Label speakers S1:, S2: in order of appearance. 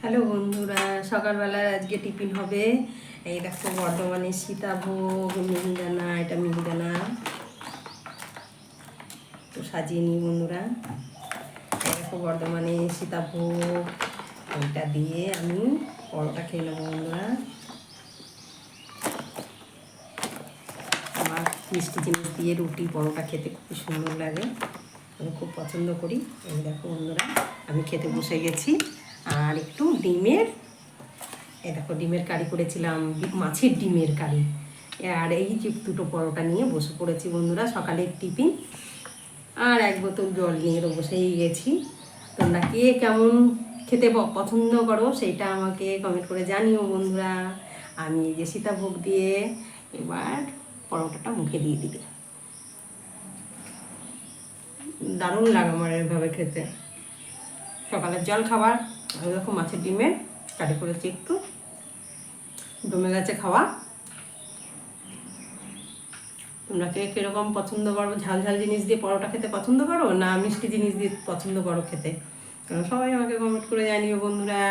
S1: Hello বন্ধুরা, সকালবেলার আজকে টিফিন হবে। এই দেখো বর্ধমানের সীতাভোগ, মিহিদানা, এটা মিহিদানা তো সাজিয়ে নিই বন্ধুরা। এই দেখো বর্ধমানে সীতাভোগ, ওইটা দিয়ে আমি পরোটা খেয়ে নেবো বন্ধুরা। আমার মিষ্টি জিনিস দিয়ে রুটি পরোটা খেতে খুব সুন্দর লাগে, আমি খুব পছন্দ করি। এই দেখো বন্ধুরা, আমি খেতে বসে গেছি। আর একটু এই দেখো ডিমের কারি করেছিলাম, মাছের ডিমের কারি। আর এই যে দুটো পরোটা নিয়ে বসে পড়েছি বন্ধুরা, সকালের টিফিন। আর এক বোতল জল নিয়ে বসেই গেছি। তোমরা কে কেমন খেতে পছন্দ করো সেইটা আমাকে কমেন্ট করে জানিও বন্ধুরা। আমি এই যে সীতাভোগ দিয়ে এবার পরোটাটা মুখে দিয়ে দিই। দারুণ লাগে আমার এভাবে খেতে। সকালের জল খাবার। ওইরকম মাছের ডিমের কারি করেছি, একটু জমে গেছে খাওয়া। তোমরা কে কীরকম পছন্দ করো? ঝাল ঝাল জিনিস দিয়ে পরোটা খেতে পছন্দ করো না মিষ্টি জিনিস দিয়ে পছন্দ করো খেতে? কারণ সবাই আমাকে কমেন্ট করে জানিও বন্ধুরা।